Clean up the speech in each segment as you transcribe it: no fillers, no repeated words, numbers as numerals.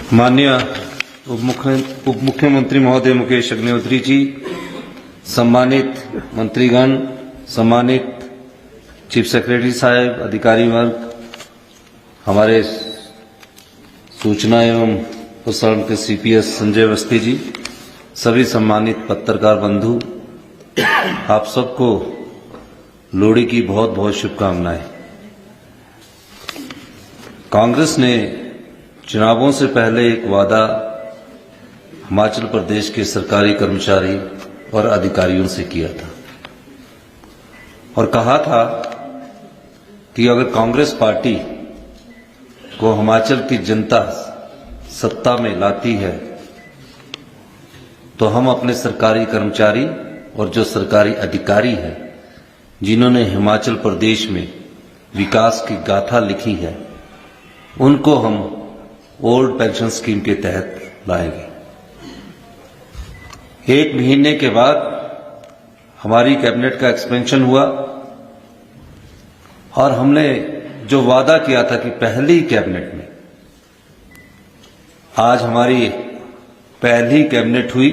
माननीय उप मुख्यमंत्री महोदय मुकेश अग्निहोत्री जी, सम्मानित मंत्रीगण, सम्मानित चीफ सेक्रेटरी साहब, अधिकारी वर्ग, हमारे सूचना एवं प्रसारण के सीपीएस संजय अवस्थी जी, सभी सम्मानित पत्रकार बंधु, आप सबको लोहड़ी की बहुत बहुत शुभकामनाएं। कांग्रेस ने चुनावों से पहले एक वादा हिमाचल प्रदेश के सरकारी कर्मचारी और अधिकारियों से किया था और कहा था कि अगर कांग्रेस पार्टी को हिमाचल की जनता सत्ता में लाती है तो हम अपने सरकारी कर्मचारी और जो सरकारी अधिकारी हैं जिन्होंने हिमाचल प्रदेश में विकास की गाथा लिखी है उनको हम ओल्ड पेंशन स्कीम के तहत लाएंगे। एक महीने के बाद हमारी कैबिनेट का एक्सपेंशन हुआ और हमने जो वादा किया था कि पहली कैबिनेट में, आज हमारी पहली कैबिनेट हुई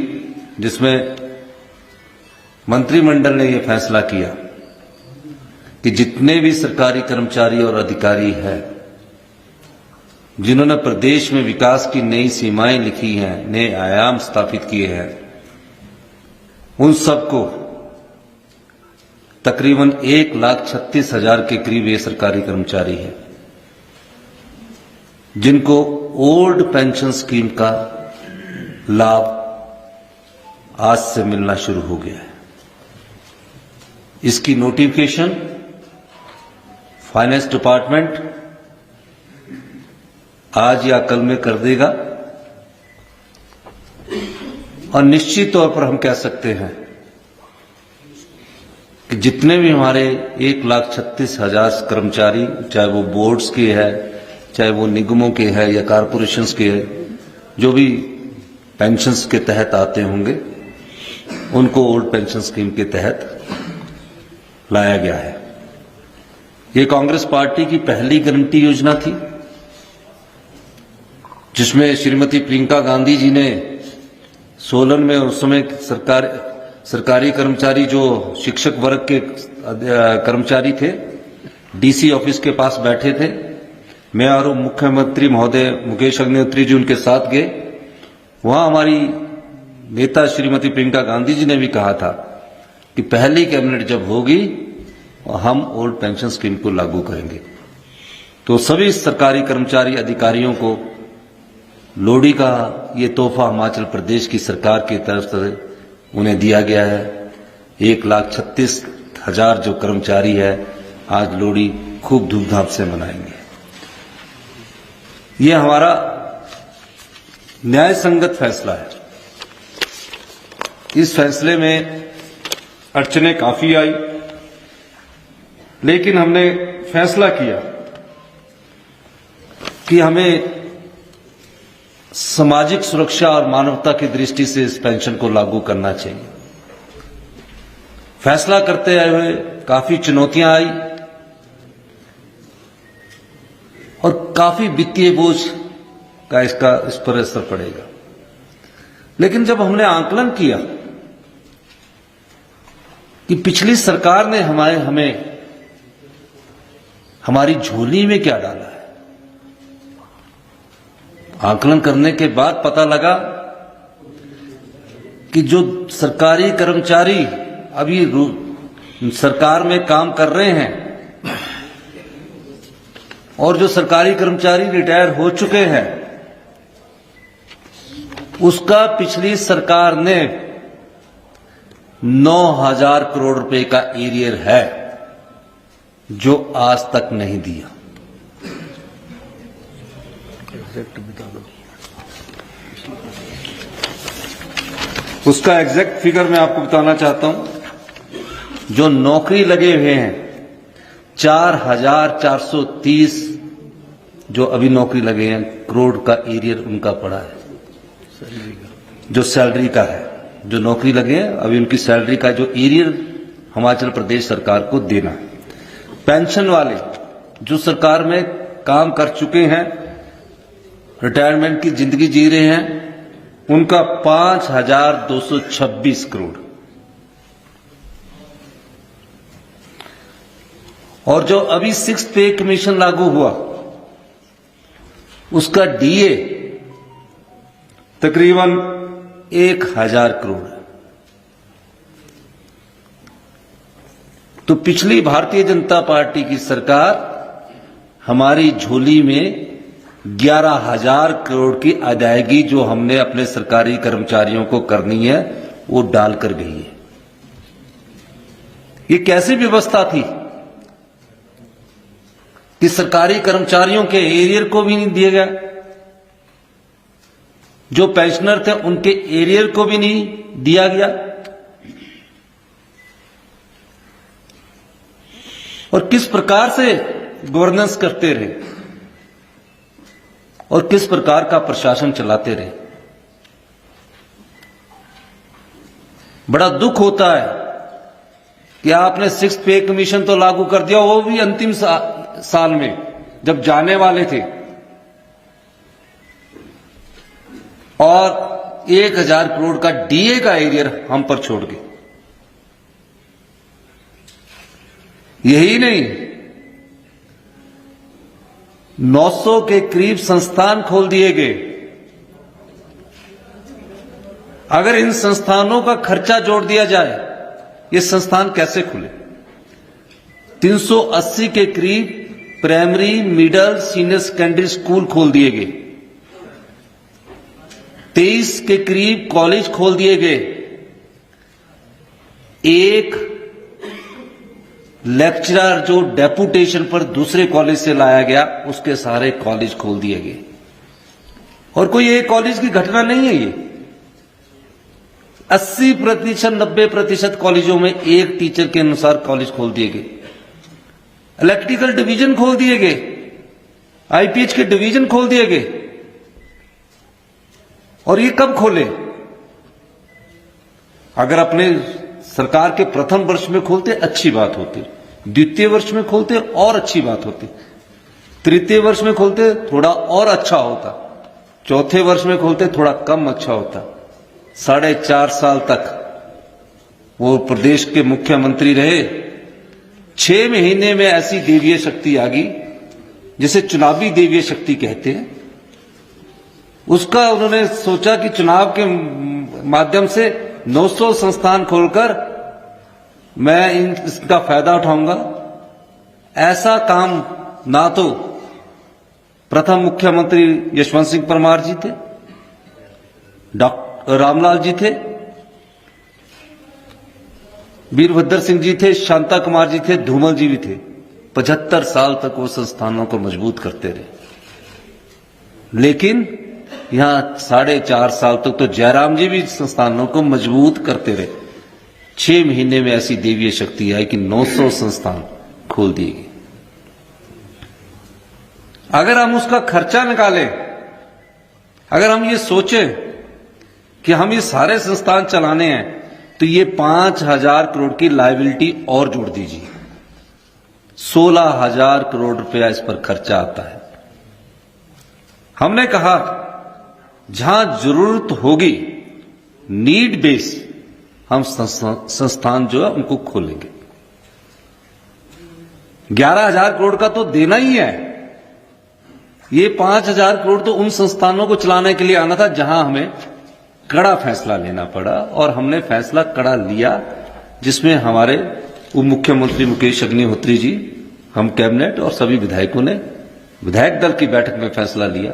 जिसमें मंत्रिमंडल ने यह फैसला किया कि जितने भी सरकारी कर्मचारी और अधिकारी हैं जिन्होंने प्रदेश में विकास की नई सीमाएं लिखी हैं, नए आयाम स्थापित किए हैं, उन सबको तकरीबन 1,36,000 के करीब ये सरकारी कर्मचारी हैं जिनको ओल्ड पेंशन स्कीम का लाभ आज से मिलना शुरू हो गया है। इसकी नोटिफिकेशन फाइनेंस डिपार्टमेंट आज या कल में कर देगा और निश्चित तौर पर हम कह सकते हैं कि जितने भी हमारे 1,36,000 कर्मचारी, चाहे वो बोर्ड्स के है, चाहे वो निगमों के है या कारपोरेशंस के है, जो भी पेंशन्स के तहत आते होंगे उनको ओल्ड पेंशन स्कीम के तहत लाया गया है। ये कांग्रेस पार्टी की पहली गारंटी योजना थी जिसमें श्रीमती प्रियंका गांधी जी ने सोलन में उस समय सरकारी कर्मचारी जो शिक्षक वर्ग के कर्मचारी थे डीसी ऑफिस के पास बैठे थे, मैं और मुख्यमंत्री महोदय मुकेश अग्निहोत्री जी उनके साथ गए। वहां हमारी नेता श्रीमती प्रियंका गांधी जी ने भी कहा था कि पहली कैबिनेट जब होगी हम ओल्ड पेंशन स्कीम को लागू करेंगे। तो सभी सरकारी कर्मचारी अधिकारियों को लोहड़ी का ये तोहफा हिमाचल प्रदेश की सरकार की तरफ से उन्हें दिया गया है। 1,36,000 जो कर्मचारी है आज लोहड़ी खूब धूमधाम से मनाएंगे। ये हमारा न्याय संगत फैसला है। इस फैसले में अड़चनें काफी आई, लेकिन हमने फैसला किया कि हमें सामाजिक सुरक्षा और मानवता की दृष्टि से इस पेंशन को लागू करना चाहिए। फैसला करते हुए काफी चुनौतियां आई और काफी वित्तीय बोझ का इस पर असर पड़ेगा। लेकिन जब हमने आकलन किया कि पिछली सरकार ने हमें हमारी झोली में क्या डाला है, आकलन करने के बाद पता लगा कि जो सरकारी कर्मचारी अभी सरकार में काम कर रहे हैं और जो सरकारी कर्मचारी रिटायर हो चुके हैं उसका पिछली सरकार ने 9,000 करोड़ रुपए का एरियर है जो आज तक नहीं दिया। उसका एग्जैक्ट फिगर मैं आपको बताना चाहता हूं। जो नौकरी लगे हुए हैं 4,430 जो अभी नौकरी लगे हैं करोड़ का एरियर उनका पड़ा है। जो सैलरी का है, जो नौकरी लगे हैं अभी उनकी सैलरी का जो एरियर हिमाचल प्रदेश सरकार को देना है। पेंशन वाले जो सरकार में काम कर चुके हैं रिटायरमेंट की जिंदगी जी रहे हैं, उनका 5,226 करोड़। और जो अभी 6th पे कमीशन लागू हुआ, उसका डीए तकरीबन 1,000 करोड़ है। तो पिछली भारतीय जनता पार्टी की सरकार हमारी झोली में 11,000 करोड़ की अदायगी जो हमने अपने सरकारी कर्मचारियों को करनी है वो डालकर गई है। ये कैसी व्यवस्था थी कि सरकारी कर्मचारियों के एरियर को भी नहीं दिया गया, जो पेंशनर थे उनके एरियर को भी नहीं दिया गया, और किस प्रकार से गवर्नेंस करते रहे और किस प्रकार का प्रशासन चलाते रहे। बड़ा दुख होता है कि आपने 6th पे कमीशन तो लागू कर दिया, वो भी अंतिम साल में जब जाने वाले थे, और 1,000 करोड़ का डीए का एरियर हम पर छोड़ गए। यही नहीं, 900 के करीब संस्थान खोल दिए गए। अगर इन संस्थानों का खर्चा जोड़ दिया जाए, ये संस्थान कैसे खुले? 380 के करीब primary, middle, senior secondary school खोल दिए गए, 23 के करीब कॉलेज खोल दिए गए, एक लेक्चरर जो डेपुटेशन पर दूसरे कॉलेज से लाया गया उसके सारे कॉलेज खोल दिए गए। और कोई एक कॉलेज की घटना नहीं है, ये 80%, 90% कॉलेजों में एक टीचर के अनुसार कॉलेज खोल दिए गए, इलेक्ट्रिकल डिवीजन खोल दिए गए, आईपीएच के डिवीजन खोल दिए गए। और ये कब खोले? अगर अपने सरकार के प्रथम वर्ष में खोलते अच्छी बात होती, द्वितीय वर्ष में खोलते और अच्छी बात होती, तृतीय वर्ष में खोलते थोड़ा और अच्छा होता, चौथे वर्ष में खोलते थोड़ा कम अच्छा होता। 4.5 साल तक वो प्रदेश के मुख्यमंत्री रहे। 6 महीने में ऐसी देवीय शक्ति आ गई जिसे चुनावी देवीय शक्ति कहते हैं। उसका उन्होंने सोचा कि चुनाव के माध्यम से 900 संस्थान खोलकर मैं इसका फायदा उठाऊंगा। ऐसा काम ना तो प्रथम मुख्यमंत्री यशवंत सिंह परमार जी थे, डॉक्टर रामलाल जी थे, वीरभद्र सिंह जी थे, शांता कुमार जी थे, धूमल जी भी थे। 75 साल तक वो संस्थानों को मजबूत करते रहे। लेकिन यहां 4.5 साल तक तो जयराम जी भी संस्थानों को मजबूत करते रहे। 6 महीने में ऐसी देवीय शक्ति आई कि 900 संस्थान खोल दिए गए। अगर हम उसका खर्चा निकालें, अगर हम ये सोचें कि हम ये सारे संस्थान चलाने हैं, तो ये 5,000 करोड़ की लायबिलिटी और जोड़ दीजिए, 16,000 करोड़ रुपया इस पर खर्चा आता है। हमने कहा जहां जरूरत होगी, नीड बेस, हम संस्थान जो है उनको खोलेंगे। 11,000 करोड़ का तो देना ही है। ये 5,000 करोड़ तो उन संस्थानों को चलाने के लिए आना था जहां हमें कड़ा फैसला लेना पड़ा, और हमने फैसला कड़ा लिया, जिसमें हमारे उप मुख्यमंत्री मुकेश अग्निहोत्री जी, हम कैबिनेट और सभी विधायकों ने विधायक दल की बैठक में फैसला लिया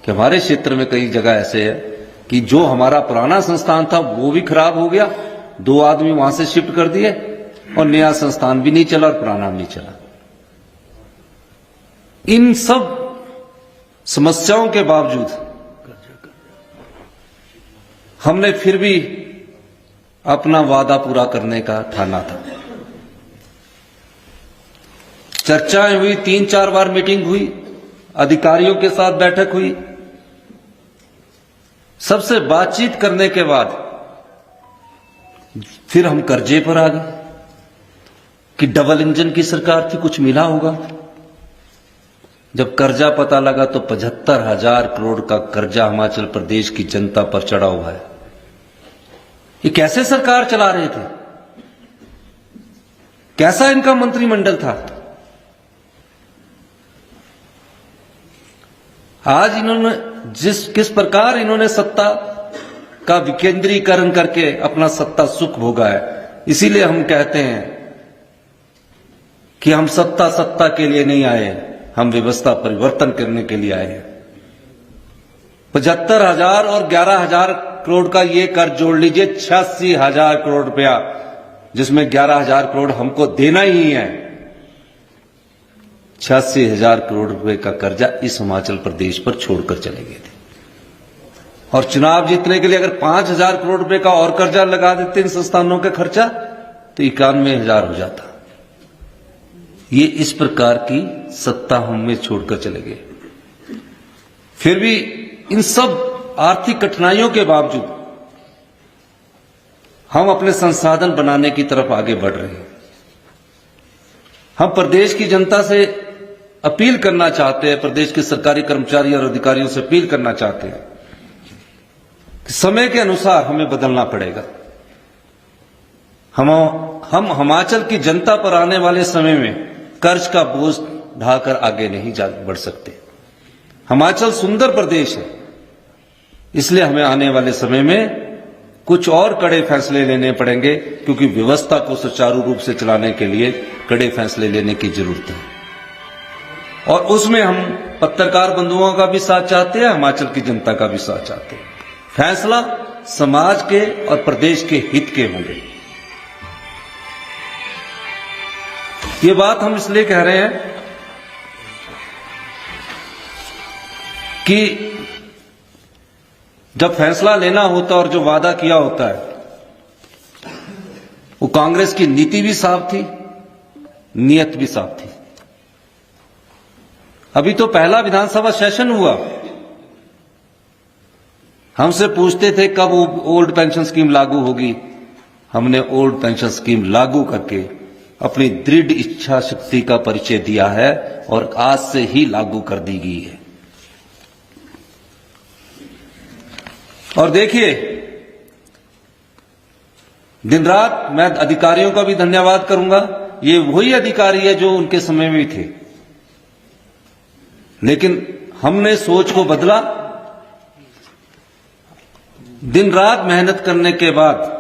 कि हमारे क्षेत्र में कई जगह ऐसे है कि जो हमारा पुराना संस्थान था वो भी खराब हो गया, 2 आदमी वहां से शिफ्ट कर दिए, और नया संस्थान भी नहीं चला और पुराना भी नहीं चला। इन सब समस्याओं के बावजूद हमने फिर भी अपना वादा पूरा करने का ठाना था। चर्चाएं हुई, 3-4 बार मीटिंग हुई, अधिकारियों के साथ बैठक हुई। सबसे बातचीत करने के बाद फिर हम कर्जे पर आ गए कि डबल इंजन की सरकार थी, कुछ मिला होगा। जब कर्जा पता लगा तो 75,000 करोड़ का कर्जा हिमाचल प्रदेश की जनता पर चढ़ा हुआ है। ये कैसे सरकार चला रहे थे? कैसा इनका मंत्रिमंडल था? आज इन्होंने किस प्रकार इन्होंने सत्ता का विकेंद्रीकरण करके अपना सत्ता सुख भोगा है। इसीलिए हम कहते हैं कि हम सत्ता के लिए नहीं आए, हम व्यवस्था परिवर्तन करने के लिए आए हैं। 75,000 और 11,000 करोड़ का ये कर जोड़ लीजिए, 86,000 करोड़ रुपया, जिसमें 11,000 करोड़ हमको देना ही है। 86,000 करोड़ रुपए का कर्जा इस हिमाचल प्रदेश पर छोड़कर चले गए थे। और चुनाव जीतने के लिए अगर 5,000 करोड़ रुपए का और कर्जा लगा देते इन संस्थानों का खर्चा, तो 91,000 हो जाता। ये इस प्रकार की सत्ता हमें छोड़कर चले गए। फिर भी इन सब आर्थिक कठिनाइयों के बावजूद हम अपने संसाधन बनाने की तरफ आगे बढ़ रहे हैं। हम प्रदेश की जनता से अपील करना चाहते हैं, प्रदेश के सरकारी कर्मचारी और अधिकारियों से अपील करना चाहते हैं कि समय के अनुसार हमें बदलना पड़ेगा। हम हिमाचल की जनता पर आने वाले समय में कर्ज का बोझ ढाकर आगे नहीं बढ़ सकते। हिमाचल सुंदर प्रदेश है, इसलिए हमें आने वाले समय में कुछ और कड़े फैसले लेने पड़ेंगे, क्योंकि व्यवस्था को सुचारू रूप से चलाने के लिए कड़े फैसले लेने की जरूरत है। और उसमें हम पत्रकार बंधुओं का भी साथ चाहते हैं, हिमाचल की जनता का भी साथ चाहते हैं। फैसला समाज के और प्रदेश के हित के होंगे। ये बात हम इसलिए कह रहे हैं कि जब फैसला लेना होता और जो वादा किया होता है, वो कांग्रेस की नीति भी साफ थी, नियत भी साफ थी। अभी तो पहला विधानसभा सेशन हुआ, हमसे पूछते थे कब ओल्ड पेंशन स्कीम लागू होगी। हमने ओल्ड पेंशन स्कीम लागू करके अपनी दृढ़ इच्छा शक्ति का परिचय दिया है और आज से ही लागू कर दी गई है। और देखिए, दिन रात मैं अधिकारियों का भी धन्यवाद करूंगा। ये वही अधिकारी है जो उनके समय में थे, लेकिन हमने सोच को बदला। दिन रात मेहनत करने के बाद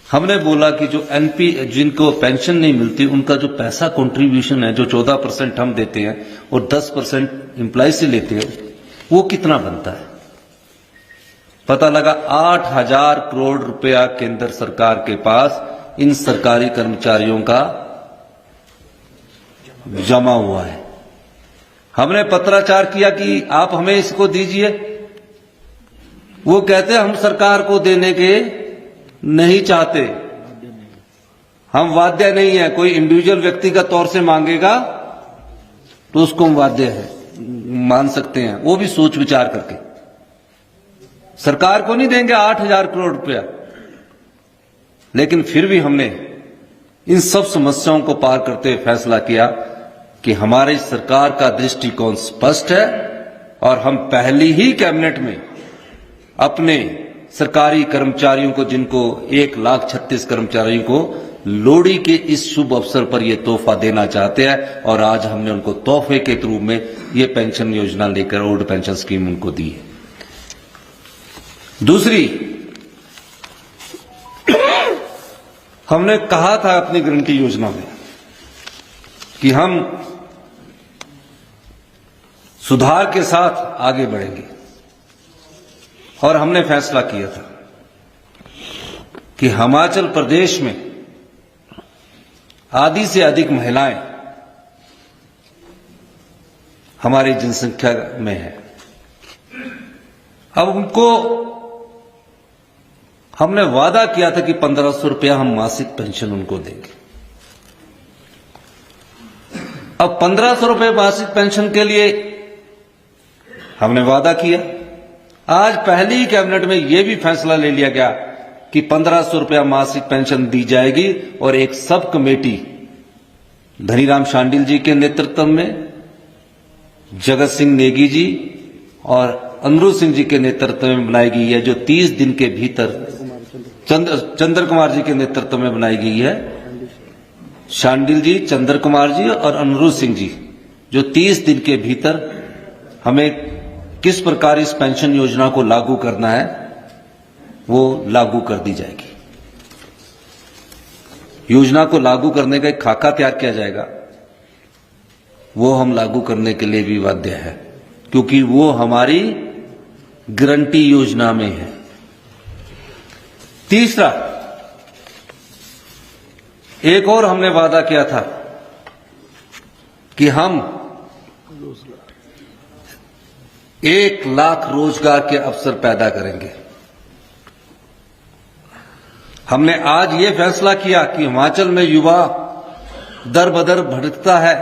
हमने बोला कि जो एनपी जिनको पेंशन नहीं मिलती, उनका जो पैसा कंट्रीब्यूशन है, जो 14% हम देते हैं और 10% एम्प्लॉय से लेते हैं, वो कितना बनता है। पता लगा 8,000 करोड़ रुपया केंद्र सरकार के पास इन सरकारी कर्मचारियों का जमा हुआ है। हमने पत्राचार किया कि आप हमें इसको दीजिए। वो कहते हम सरकार को देने के नहीं चाहते, हम वाद्य नहीं है। कोई इंडिविजुअल व्यक्तिगत तौर से मांगेगा तो उसको हम वाद्य है मान सकते हैं, वो भी सोच विचार करके। सरकार को नहीं देंगे 8,000 करोड़ रुपया। लेकिन फिर भी हमने इन सब समस्याओं को पार करते हुए फैसला किया कि हमारी सरकार का दृष्टिकोण स्पष्ट है और हम पहली ही कैबिनेट में अपने सरकारी कर्मचारियों को, जिनको 1,36,000 कर्मचारियों को लोहड़ी के इस शुभ अवसर पर यह तोहफा देना चाहते हैं। और आज हमने उनको तोहफे के रूप में ये पेंशन योजना लेकर ओल्ड पेंशन स्कीम उनको दी है। दूसरी, हमने कहा था अपनी गारंटी योजना में कि हम सुधार के साथ आगे बढ़ेंगे, और हमने फैसला किया था कि हिमाचल प्रदेश में आधी से अधिक महिलाएं हमारी जनसंख्या में है। अब उनको हमने वादा किया था कि 1,500 रुपया हम मासिक पेंशन उनको देंगे। अब 1,500 रुपये मासिक पेंशन के लिए हमने वादा किया। आज पहली ही कैबिनेट में यह भी फैसला ले लिया गया कि 1,500 रुपया मासिक पेंशन दी जाएगी, और एक सब कमेटी धनीराम शांडिल जी के नेतृत्व में जगत सिंह नेगी जी और अनिरुद्ध सिंह जी के नेतृत्व में बनाई गई है, जो 30 दिन के भीतर चंद्र कुमार जी के नेतृत्व में बनाई गई है। शांडिल जी, चंद्र कुमार जी और अनिरुद्ध सिंह जी, जो 30 दिन के भीतर हमें किस प्रकार इस पेंशन योजना को लागू करना है वो लागू कर दी जाएगी। योजना को लागू करने का एक खाका तैयार किया जाएगा, वो हम लागू करने के लिए भी बाध्य है, क्योंकि वो हमारी गारंटी योजना में है। तीसरा, एक और हमने वादा किया था कि हम 1 लाख रोजगार के अवसर पैदा करेंगे। हमने आज ये फैसला किया कि हिमाचल में युवा दर बदर भटकता है,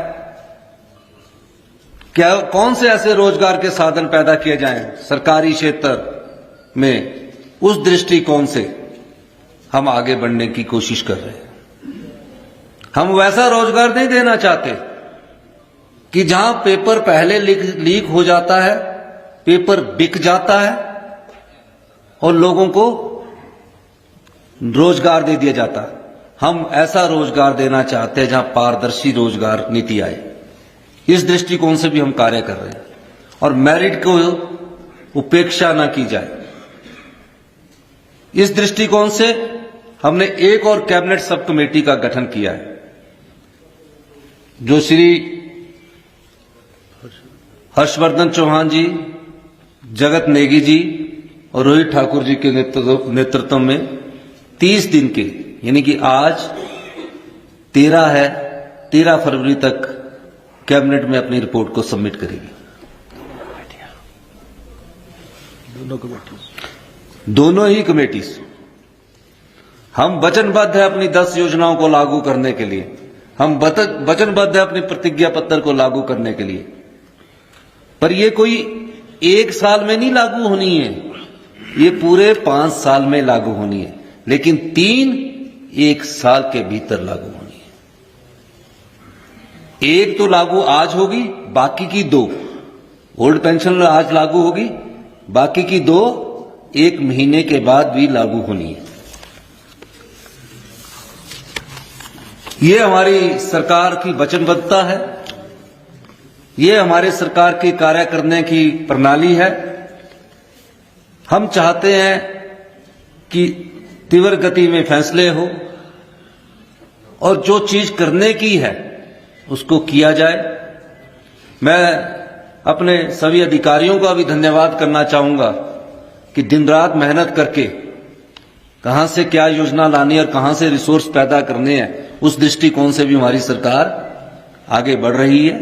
क्या कौन से ऐसे रोजगार के साधन पैदा किए जाएं सरकारी क्षेत्र में, उस दृष्टिकोण से हम आगे बढ़ने की कोशिश कर रहे हैं। हम वैसा रोजगार नहीं देना चाहते कि जहां पेपर पहले लीक हो जाता है, पेपर बिक जाता है और लोगों को रोजगार दे दिया जाता है। हम ऐसा रोजगार देना चाहते हैं जहां पारदर्शी रोजगार नीति आए। इस दृष्टिकोण से भी हम कार्य कर रहे हैं और मेरिट को उपेक्षा ना की जाए, इस दृष्टिकोण से हमने एक और कैबिनेट सब कमेटी का गठन किया है, जो श्री हर्षवर्धन चौहान जी, जगत नेगी जी और रोहित ठाकुर जी के नेतृत्व में 30 दिन के, यानी कि आज 13 है, 13 फरवरी तक कैबिनेट में अपनी रिपोर्ट को सबमिट करेगी। दोनों ही कमेटी हम वचनबद्ध है अपनी 10 योजनाओं को लागू करने के लिए, हम वचनबद्ध है अपने प्रतिज्ञा पत्र को लागू करने के लिए। पर ये कोई 1 साल में नहीं लागू होनी है, ये पूरे 5 साल में लागू होनी है, लेकिन 3 1 साल के भीतर लागू होनी है। एक तो लागू आज होगी, बाकी की 2 ओल्ड पेंशन आज लागू होगी, बाकी की 2 1 महीने के बाद भी लागू होनी है। ये हमारी सरकार की वचनबद्धता है, ये हमारे सरकार की कार्य करने की प्रणाली है। हम चाहते हैं कि तीव्र गति में फैसले हो और जो चीज करने की है उसको किया जाए। मैं अपने सभी अधिकारियों का भी धन्यवाद करना चाहूंगा कि दिन रात मेहनत करके कहां से क्या योजना लानी है और कहां से रिसोर्स पैदा करने हैं, उस दृष्टिकोण से भी हमारी सरकार आगे बढ़ रही है।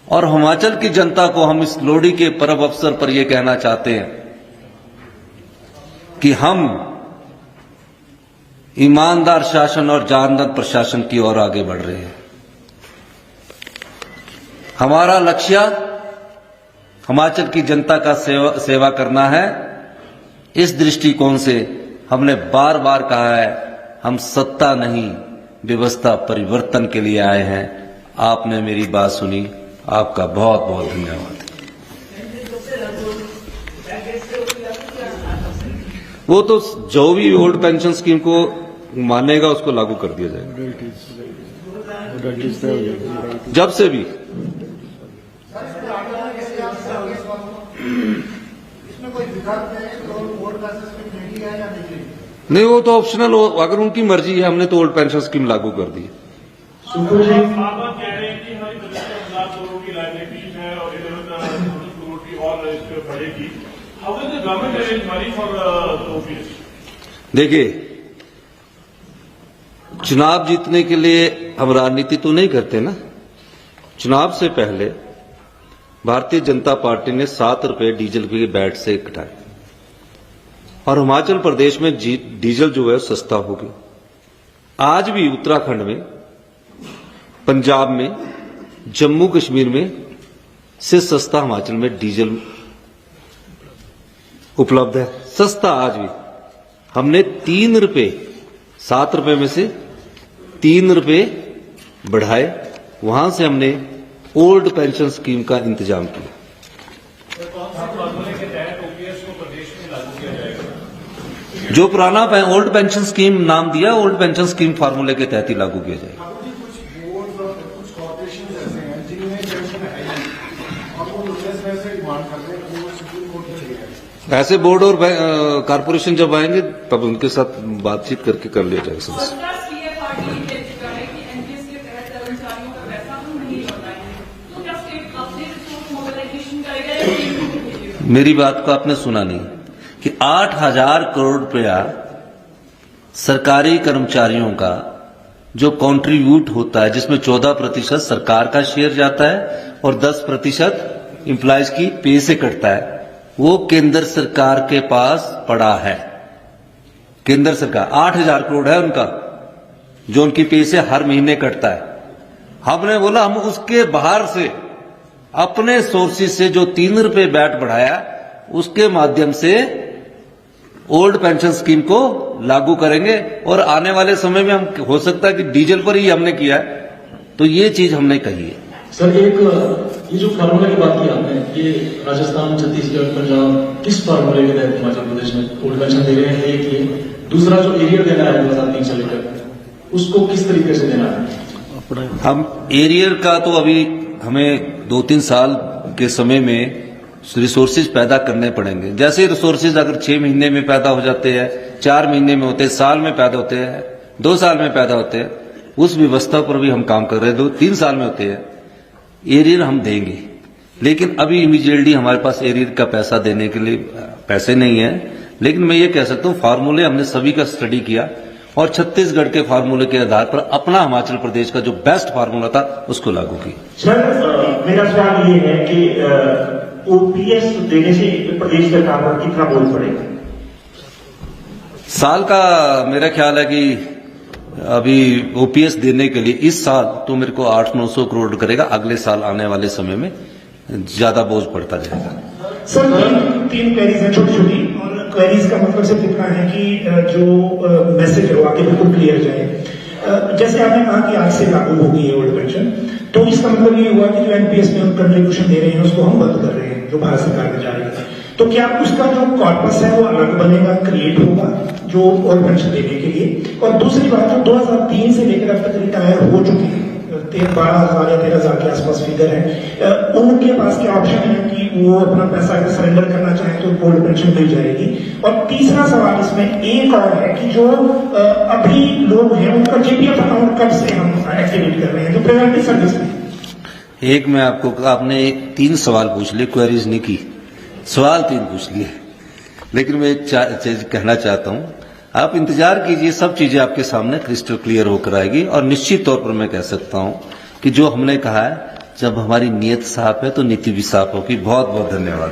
और हिमाचल की जनता को हम इस लोहड़ी के पर्व अवसर पर यह कहना चाहते हैं कि हम ईमानदार शासन और जानदार प्रशासन की ओर आगे बढ़ रहे हैं। हमारा लक्ष्य हिमाचल की जनता का सेवा करना है। इस दृष्टिकोण से हमने बार बार कहा है, हम सत्ता नहीं व्यवस्था परिवर्तन के लिए आए हैं। आपने मेरी बात सुनी, आपका बहुत बहुत धन्यवाद। वो तो जो भी ओल्ड पेंशन स्कीम को मानेगा उसको लागू कर दिया जाएगा, जब से भी। नहीं, वो तो ऑप्शनल हो, अगर उनकी मर्जी है। हमने तो ओल्ड पेंशन स्कीम लागू कर दी है। देखिए, चुनाव जीतने के लिए हम राजनीति तो नहीं करते ना। चुनाव से पहले भारतीय जनता पार्टी ने 7 रुपए डीजल के बैट से कटाए और हिमाचल प्रदेश में डीजल जो है सस्ता हो गया। आज भी उत्तराखंड में, पंजाब में, जम्मू कश्मीर में से सस्ता हिमाचल में डीजल उपलब्ध है, सस्ता आज भी। हमने 3 रुपए, 7 रुपए में से 3 रुपए बढ़ाए, वहां से हमने ओल्ड पेंशन स्कीम का इंतजाम किया। जो पुराना ओल्ड पेंशन स्कीम नाम दिया, ओल्ड पेंशन स्कीम फार्मूले के तहत ही लागू किया जाएगा। ऐसे बोर्ड और कारपोरेशन जब आएंगे तब उनके साथ बातचीत करके कर लिया जाएगा समस्या। मेरी बात को आपने सुना नहीं कि 8,000 करोड़ रुपया सरकारी कर्मचारियों का जो कंट्रीब्यूट होता है, जिसमें 14% सरकार का शेयर जाता है और 10% एम्प्लॉयज की पे से कटता है, वो केंद्र सरकार के पास पड़ा है। केंद्र सरकार 8,000 करोड़ है उनका, जो उनकी पे से हर महीने कटता है। हमने बोला हम उसके बाहर से अपने सोर्सेज से जो 3 रुपए बैट बढ़ाया, उसके माध्यम से ओल्ड पेंशन स्कीम को लागू करेंगे और आने वाले समय में हम हो सकता है कि डीजल पर ही हमने किया है, तो ये चीज हमने कही है। सर ये जो फार्मूला की बात की आपने, ये राजस्थान, छत्तीसगढ़, पंजाब किस फार्मूले के तहत हिमाचल प्रदेश में ओल्ड पेंशन दे रहे हैं? एक ये, दूसरा जो एरियर देना है 2003 से लेकर, उसको किस तरीके से देना है? हम एरियर का तो अभी हमें 2-3 साल के समय में रिसोर्सेज पैदा करने पड़ेंगे। जैसे रिसोर्सेज अगर 6 महीने में पैदा हो जाते हैं, 4 महीने में होते हैं, साल में पैदा होते हैं, 2 साल में पैदा होते हैं, उस व्यवस्था पर भी हम काम कर रहे हैं। 2-3 साल में होते हैं, एरियर हम देंगे। लेकिन अभी इमीडिएटली हमारे पास एरियर का पैसा देने के लिए पैसे नहीं है। लेकिन मैं ये कह सकता हूँ फार्मूले हमने सभी का स्टडी किया और छत्तीसगढ़ के फार्मूले के आधार पर अपना हिमाचल प्रदेश का जो बेस्ट फार्मूला था उसको लागू किया। सर मेरा सवाल ये है कि ओपीएस देने से प्रदेश सरकार पर कितना बोझ पड़ेगा? साल का मेरा ख्याल है कि अभी ओपीएस देने के लिए इस साल तो मेरे को 800-900 करोड़ करेगा, अगले साल आने वाले समय में ज्यादा बोझ पड़ता जाएगा। सर 3 क्वेरीज हैं छोटी छोटी, और क्वेरीज का मतलब सिर्फ इतना है कि जो मैसेज है वो आगे बिल्कुल क्लियर जाए। जैसे आपने कहा कि आज से लागू होगी ये ओल्ड पेंशन, तो इसका मतलब ये हुआ कि जो एनपीएस में हम कंट्रीब्यूशन दे रहे हैं उसको हम बंद कर रहे हैं, जो भारत सरकार ने जारी किया। तो क्या उसका जो कॉर्पस है वो अलग बनेगा, क्रिएट होगा जो ओल्ड पेंशन देने के लिए? और दूसरी बात, जो 2003 से लेकर अब तक रिटायर हो चुके हैं, 12,000 या 13,000 के आसपास फिगर है, उनके पास क्या ऑप्शन है कि वो अपना पैसा अगर सरेंडर करना चाहे तो ओल्ड पेंशन मिल जाएगी? और तीसरा सवाल इसमें एक और है कि जो अभी लोग हैं उनका जीपीएफ अकाउंट कब से हम एक्टिवेट कर रहे हैं, जो प्रायोरिटी सर्विस में? एक मैं आपको, आपने 3 सवाल पूछ लिए, क्वेरीज नहीं की, सवाल 3 पूछ लिए। लेकिन मैं एक चीज कहना चाहता हूं, आप इंतजार कीजिए, सब चीजें आपके सामने क्रिस्टल क्लियर होकर आएगी। और निश्चित तौर पर मैं कह सकता हूं कि जो हमने कहा है, जब हमारी नीयत साफ है तो नीति भी साफ होगी। बहुत बहुत धन्यवाद।